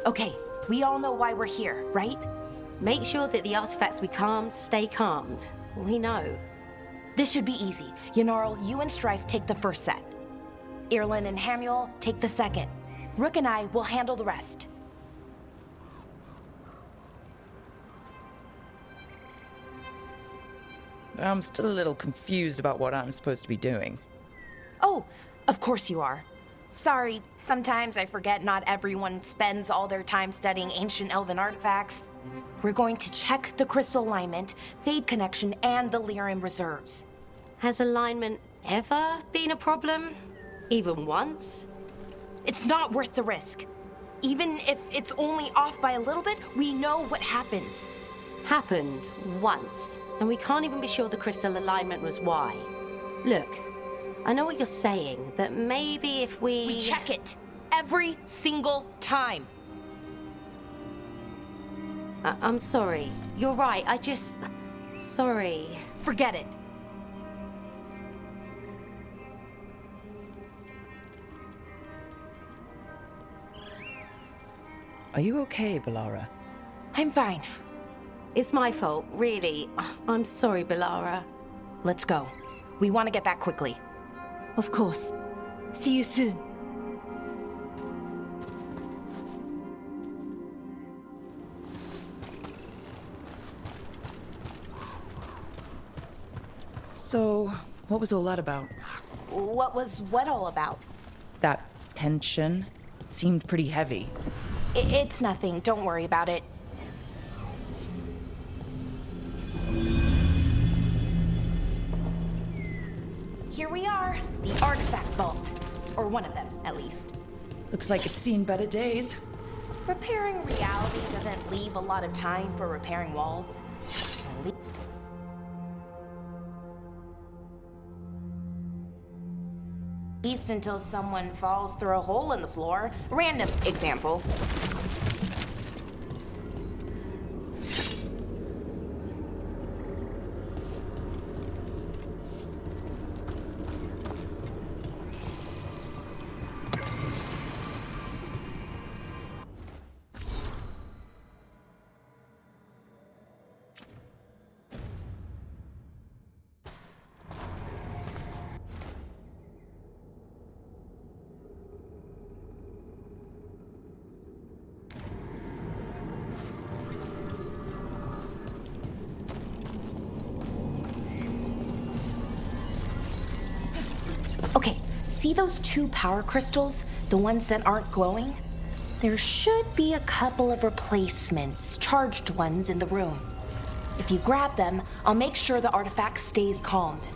Okay, we all know why we're here, right? Make sure that the artifacts we calmed stay calmed. We know. This should be easy. Yanarl, you and Strife take the first set. Irlin and Hamuel take the second. Rook and I will handle the rest. I'm still a little confused about what I'm supposed to be doing. Oh, of course you are. Sorry, sometimes I forget not everyone spends all their time studying ancient elven artifacts. We're going to check the crystal alignment, fade connection, and the lyrium reserves. Has alignment ever been a problem? Even once? It's not worth the risk. Even if it's only off by a little bit, we know what happens. Happened once, and we can't even be sure the crystal alignment was why. Look, I know what you're saying, but maybe if We check it every single time. I'm sorry. You're right, Sorry. Forget it. Are you okay, Balara? I'm fine. It's my fault, really. I'm sorry, Balara. Let's go. We want to get back quickly. Of course. See you soon. So, what was all that about? What was what all about? That tension? It seemed pretty heavy. It's nothing. Don't worry about it. Here we are, the artifact vault. Or one of them, at least. Looks like it's seen better days. Repairing reality doesn't leave a lot of time for repairing walls. At least until someone falls through a hole in the floor. Random example. Okay, see those two power crystals? The ones that aren't glowing? There should be a couple of replacements, charged ones, in the room. If you grab them, I'll make sure the artifact stays calmed.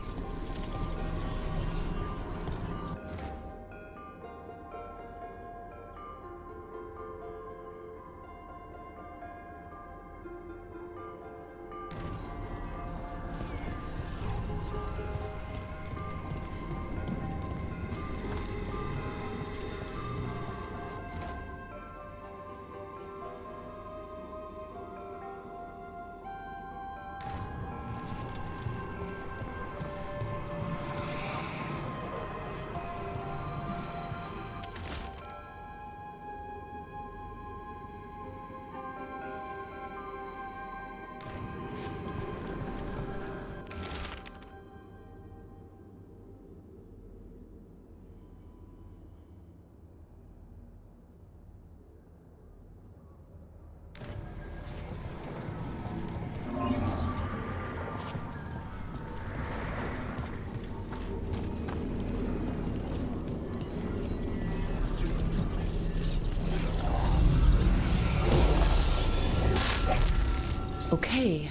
Okay,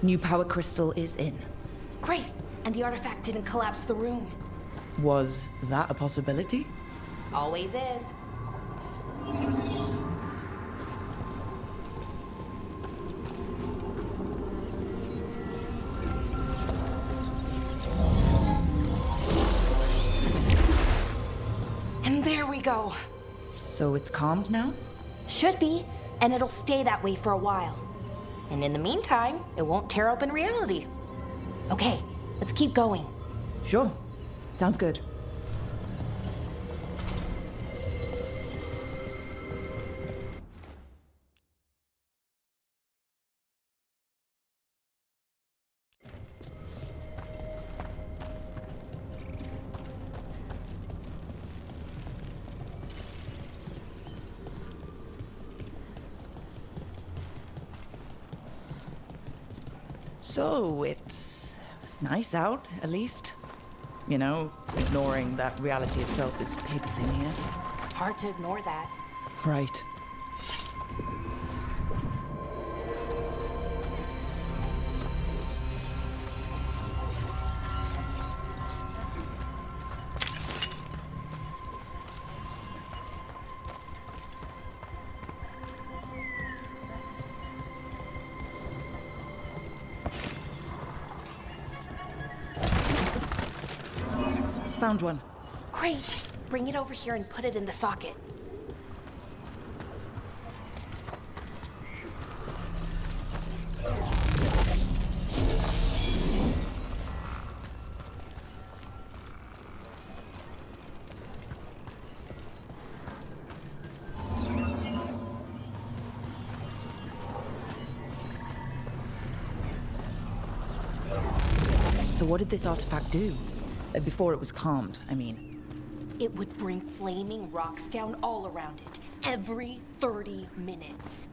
new power crystal is in. Great, and the artifact didn't collapse the room. Was that a possibility? Always is. And there we go. So it's calmed now? Should be, and it'll stay that way for a while. And in the meantime, it won't tear open reality. Okay, let's keep going. Sure. Sounds good. So, it's nice out, at least. You know, ignoring that reality itself is paper thin here. Hard to ignore that. Right. Found one. Great. Bring it over here and put it in the socket. So what did this artifact do? Before it was calmed, I mean. It would bring flaming rocks down all around it, every 30 minutes.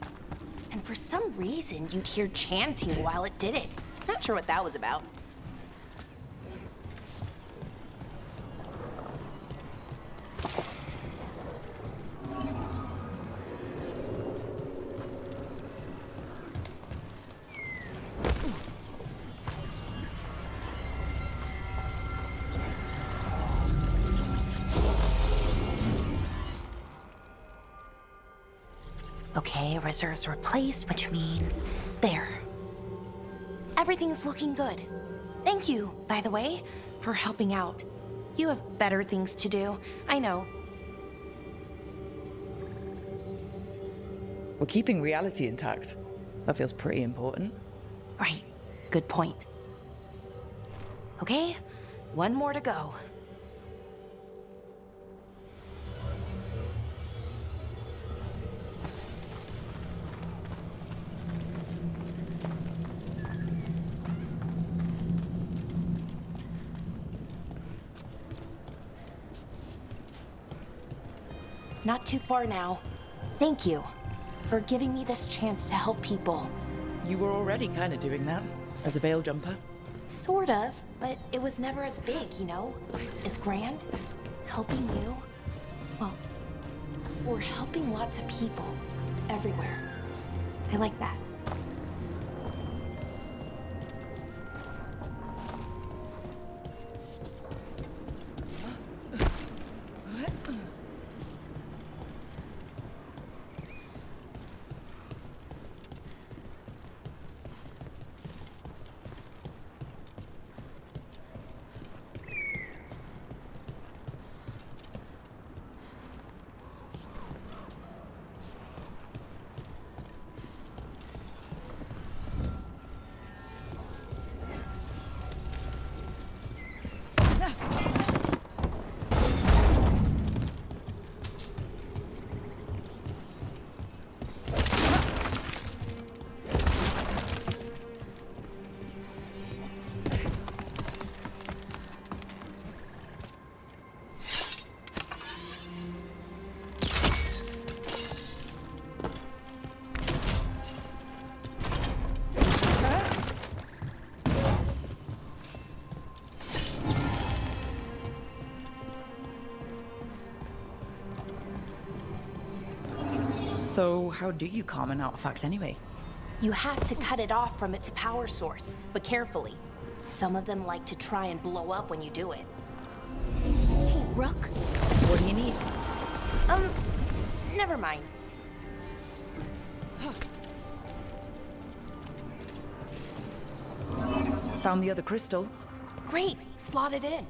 And for some reason, you'd hear chanting while it did it. Not sure what that was about. Okay, reserves replaced, which means there. Everything's looking good. Thank you, by the way, for helping out. You have better things to do, I know. We're keeping reality intact. That feels pretty important. Right, good point. Okay, one more to go. Not too far now. Thank you for giving me this chance to help people. You were already kind of doing that, as a veil jumper. Sort of, but it was never as big, you know? As grand. Helping you. Well, we're helping lots of people. Everywhere. I like that. So how do you calm an artifact anyway? You have to cut it off from its power source, but carefully. Some of them like to try and blow up when you do it. Hey, Rook. What do you need? Never mind. Found the other crystal. Great, slot it in.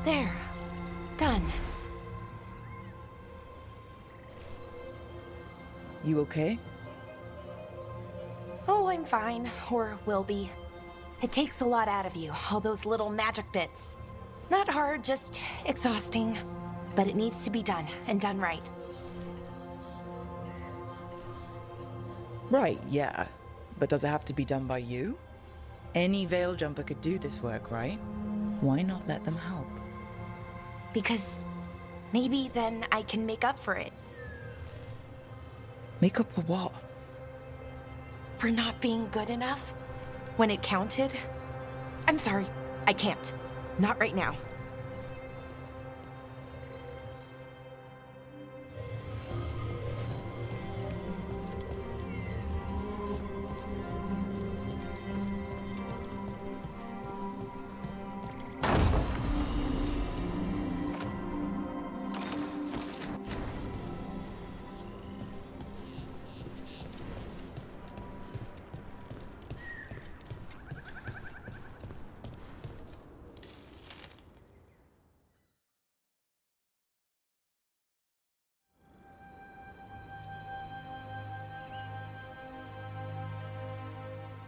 There. Done. You okay? Oh, I'm fine. Or will be. It takes a lot out of you, all those little magic bits. Not hard, just exhausting. But it needs to be done, and done right. Right, yeah. But does it have to be done by you? Any veil jumper could do this work, right? Why not let them help? Because maybe then I can make up for it. Make up for what? For not being good enough when it counted. I'm sorry, I can't. Not right now.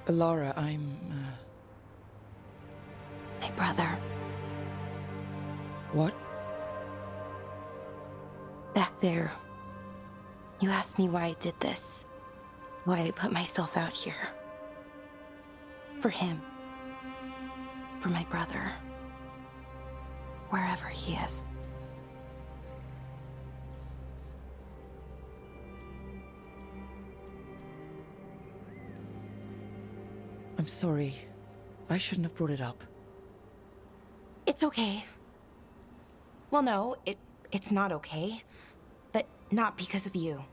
Lara, I'm, My brother. What? Back there. You asked me why I did this. Why I put myself out here. For him. For my brother. Wherever he is. I'm sorry. I shouldn't have brought it up. It's okay. Well, no, it's not okay. But not because of you.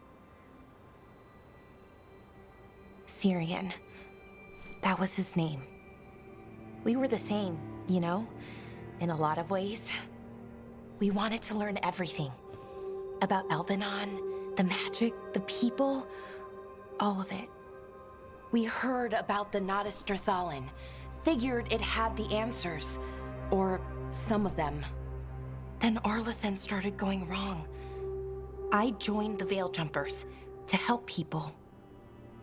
Syrian. That was his name. We were the same, you know? In a lot of ways. We wanted to learn everything. About Elvenon, the magic, the people, all of it. We heard about the Notisterthalin, figured it had the answers, or some of them. Then Arlathan started going wrong. I joined the Veil Jumpers to help people.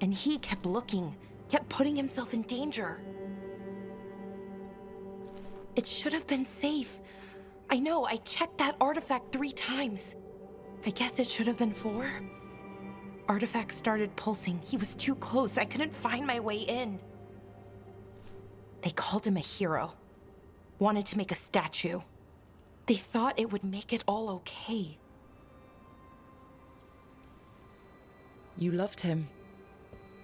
And he kept looking, kept putting himself in danger. It should have been safe. I know, I checked that artifact 3 times. I guess it should have been 4. Artifact started pulsing. He was too close. I couldn't find my way in. They called him a hero. Wanted to make a statue. They thought it would make it all okay. You loved him.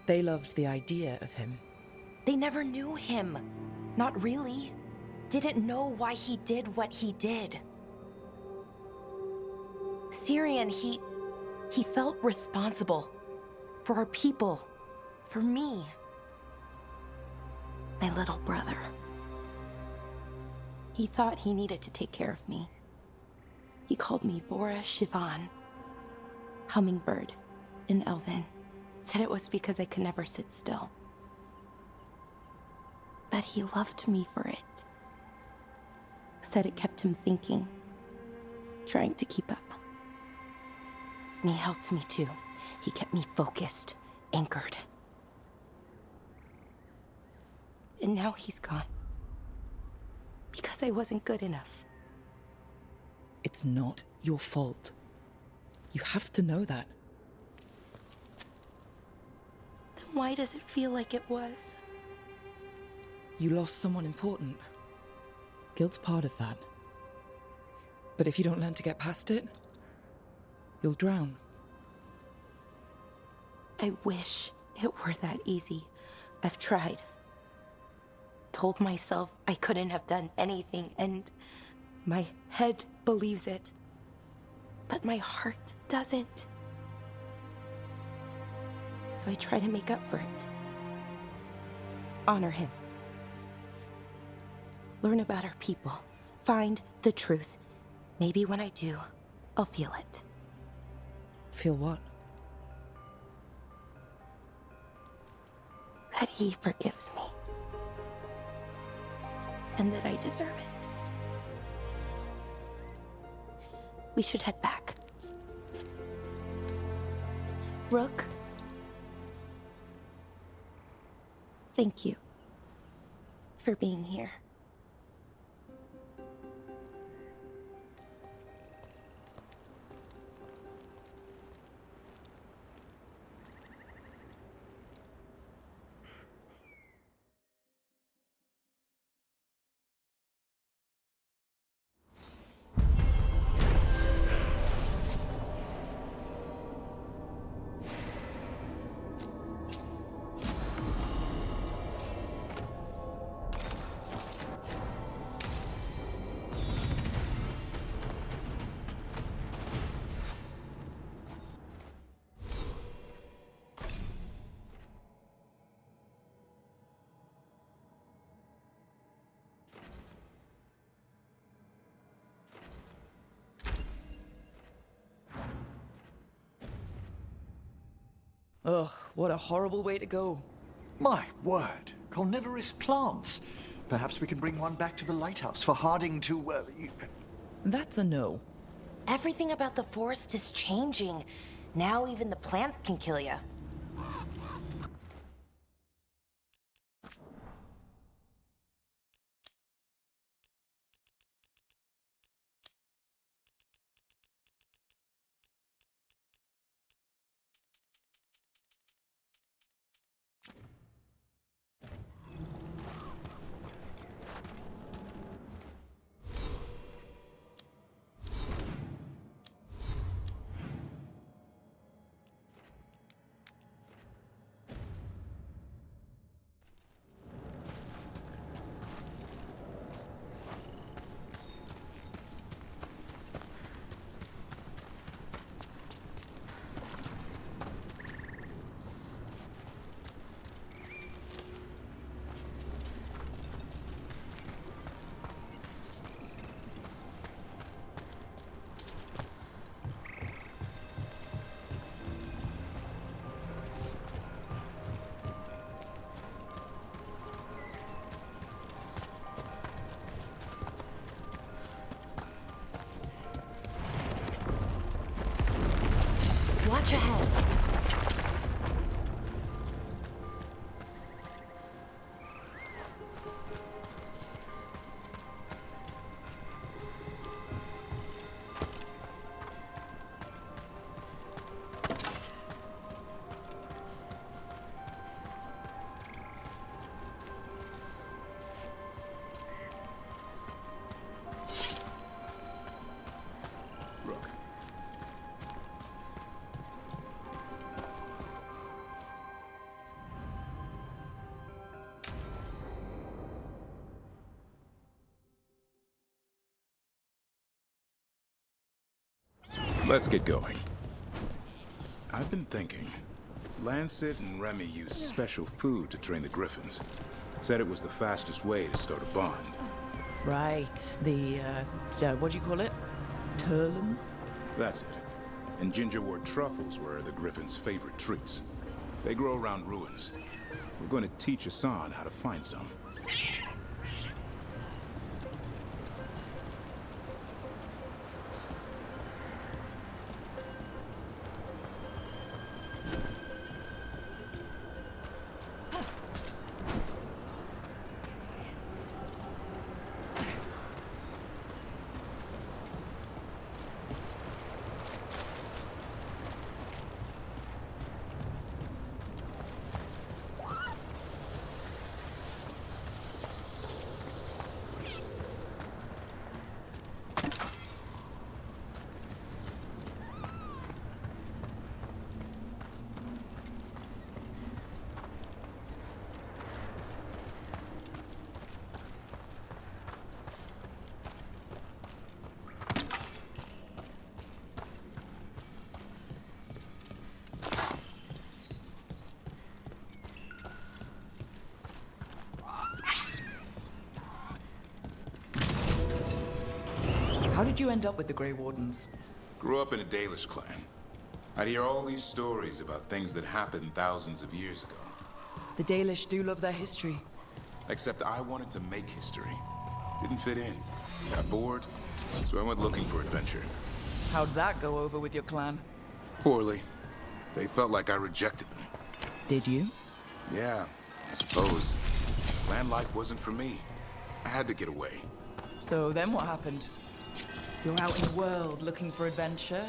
They loved the idea of him. They never knew him. Not really. Didn't know why he did what he did. Syrian, he felt responsible. For our people. For me. My little brother. He thought he needed to take care of me. He called me Vora Shivan. Hummingbird in Elven. Said it was because I could never sit still. But he loved me for it. Said it kept him thinking. Trying to keep up. And he helped me too. He kept me focused, anchored. And now he's gone. Because I wasn't good enough. It's not your fault. You have to know that. Then why does it feel like it was? You lost someone important. Guilt's part of that. But if you don't learn to get past it, you'll drown. I wish it were that easy. I've tried. Told myself I couldn't have done anything, and my head believes it. But my heart doesn't. So I try to make up for it. Honor him. Learn about our people. Find the truth. Maybe when I do, I'll feel it. Feel what? That he forgives me. And that I deserve it. We should head back. Rook? Thank you for being here. Ugh, what a horrible way to go. My word, carnivorous plants. Perhaps we can bring one back to the lighthouse for Harding to, That's a no. Everything about the forest is changing. Now even the plants can kill you. Watch ahead. Let's get going. I've been thinking. Lancet and Remy used special food to train the Griffons. Said it was the fastest way to start a bond. Right, what do you call it? Turlum? That's it. And gingerwort truffles were the Griffons' favorite treats. They grow around ruins. We're going to teach Hassan how to find some. How did you end up with the Grey Wardens? Grew up in a Dalish clan. I'd hear all these stories about things that happened thousands of years ago. The Dalish do love their history. Except I wanted to make history. Didn't fit in. Got bored, so I went looking for adventure. How'd that go over with your clan? Poorly. They felt like I rejected them. Did you? Yeah, I suppose. Land life wasn't for me. I had to get away. So then what happened? You're out in the world looking for adventure?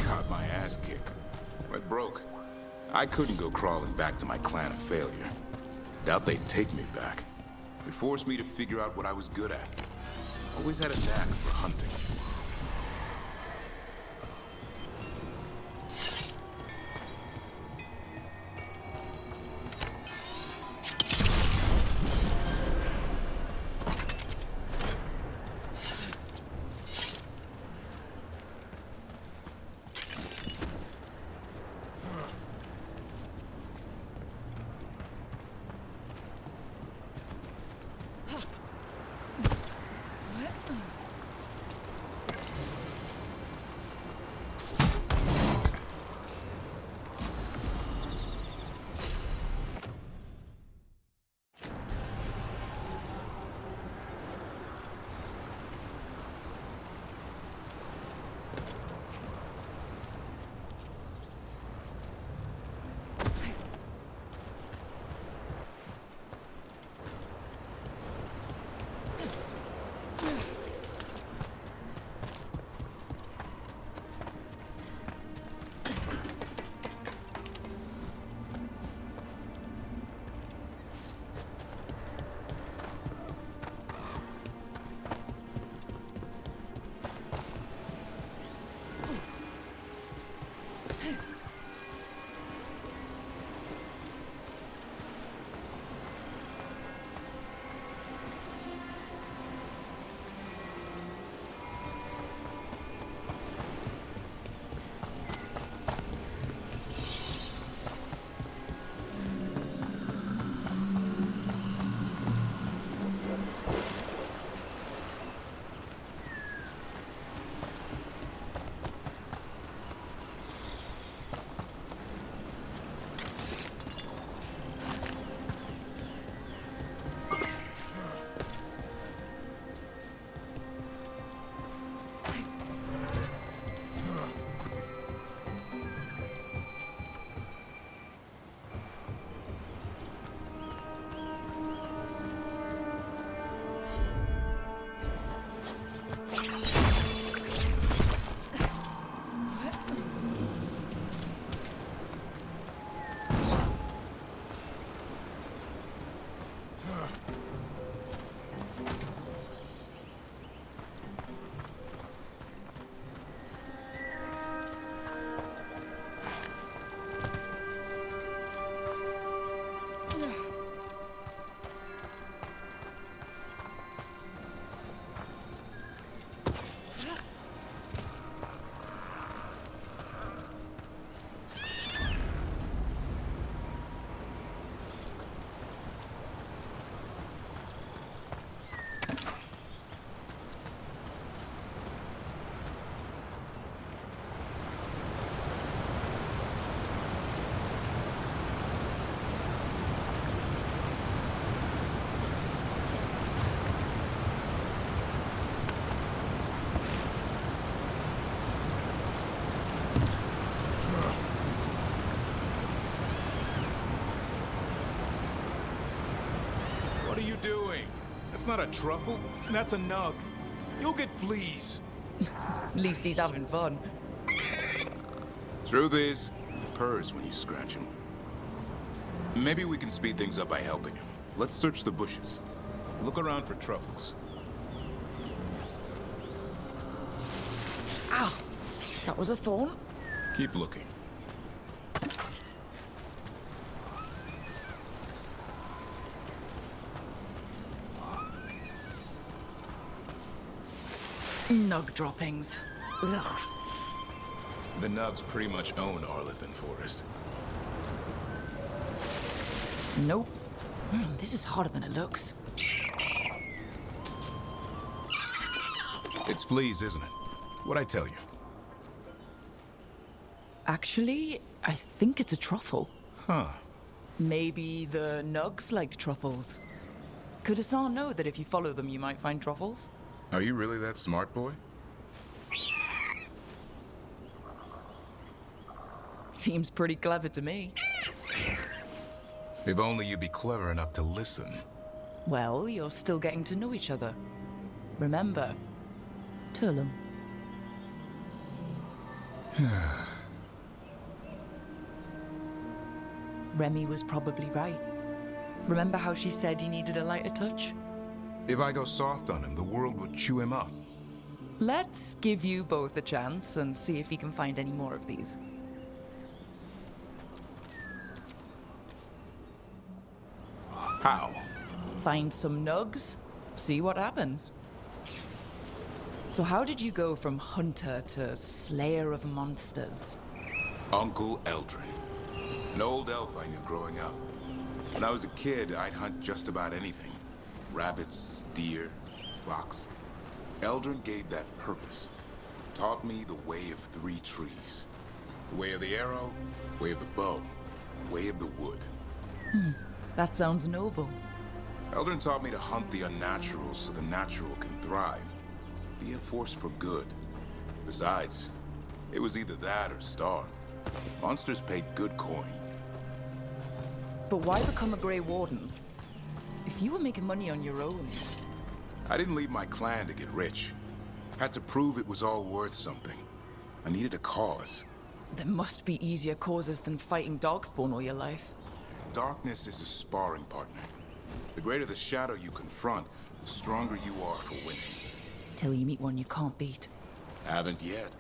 Got my ass kicked. Went broke. I couldn't go crawling back to my clan of failure. Doubt they'd take me back. It forced me to figure out what I was good at. Always had a knack for hunting. What are you doing? That's not a truffle. That's a nug. You'll get fleas. At least he's having fun. Truth is, purrs when you scratch him. Maybe we can speed things up by helping him. Let's search the bushes. Look around for truffles. Ow! That was a thorn? Keep looking. Nug droppings. Ugh. The nugs pretty much own Arlithan Forest. Nope. This is harder than it looks. It's fleas, isn't it? What'd I tell you? Actually, I think it's a truffle. Huh. Maybe the nugs like truffles. Could Hassan know that if you follow them, you might find truffles? Are you really that smart, boy? Seems pretty clever to me. If only you'd be clever enough to listen. Well, you're still getting to know each other. Remember, Turlum. Remy was probably right. Remember how she said he needed a lighter touch? If I go soft on him, the world would chew him up. Let's give you both a chance and see if he can find any more of these. How? Find some nugs, see what happens. So how did you go from hunter to slayer of monsters? Uncle Eldrin. An old elf I knew growing up. When I was a kid, I'd hunt just about anything. Rabbits, deer, fox. Eldrin gave that purpose. Taught me the way of 3 trees. The way of the arrow, way of the bow, way of the wood. That sounds noble. Eldrin taught me to hunt the unnatural so the natural can thrive. Be a force for good. Besides, it was either that or starve. Monsters paid good coin. But why become a Grey Warden? If you were making money on your own... I didn't leave my clan to get rich. Had to prove it was all worth something. I needed a cause. There must be easier causes than fighting Darkspawn all your life. Darkness is a sparring partner. The greater the shadow you confront, the stronger you are for winning. Till you meet one you can't beat. Haven't yet.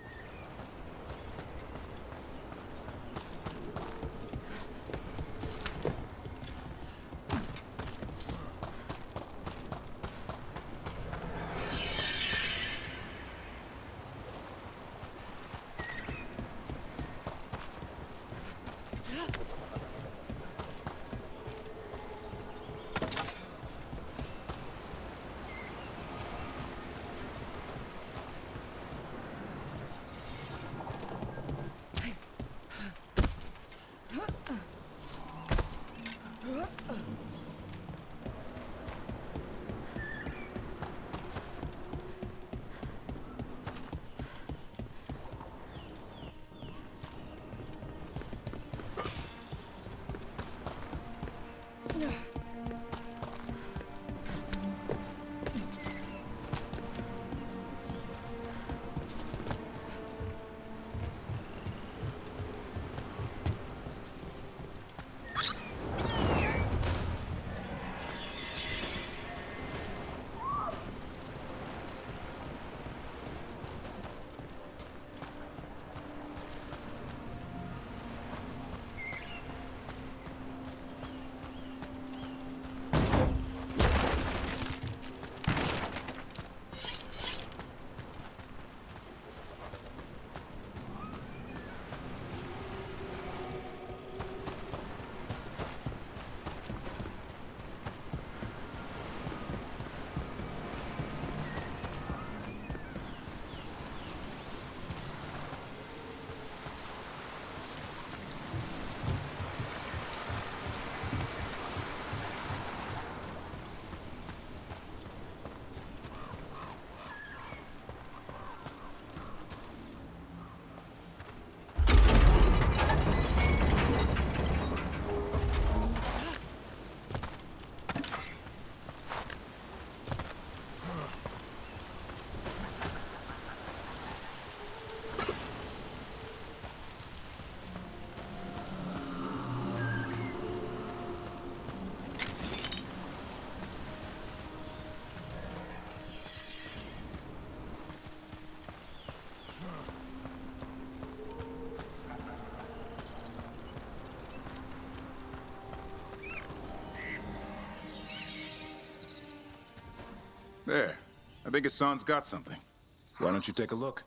There. I think Hassan's got something. Why don't you take a look?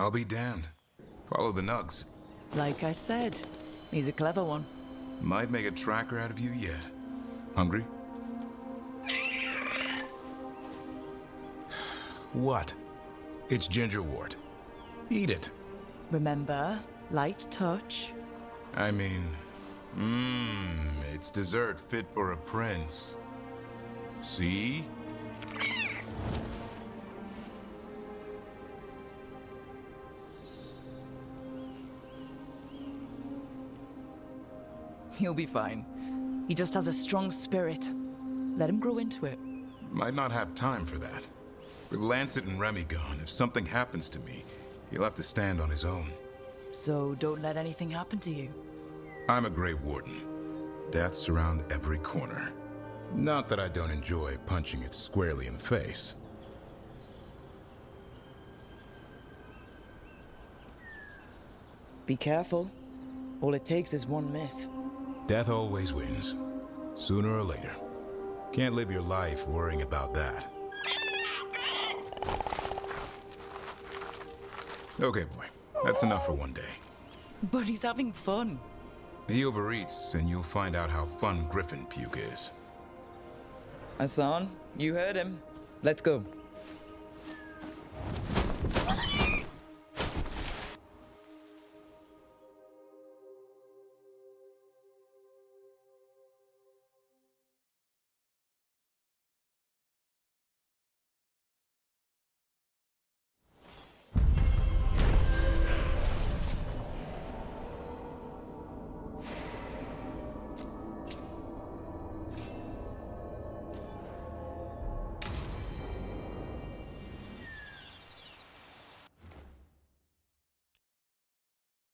I'll be damned. Follow the nugs. Like I said, he's a clever one. Might make a tracker out of you yet. Hungry? What? It's gingerwort. Eat it. Remember, light touch. I mean, it's dessert fit for a prince. See? He'll be fine. He just has a strong spirit. Let him grow into it. Might not have time for that. With Lancet and Remy gone, if something happens to me, he'll have to stand on his own. So don't let anything happen to you. I'm a Grey Warden. Death's around every corner. Not that I don't enjoy punching it squarely in the face. Be careful. All it takes is one miss. Death always wins. Sooner or later. Can't live your life worrying about that. Okay, boy. That's enough for one day. But he's having fun. He overeats, and you'll find out how fun Griffon puke is. Hassan, you heard him. Let's go.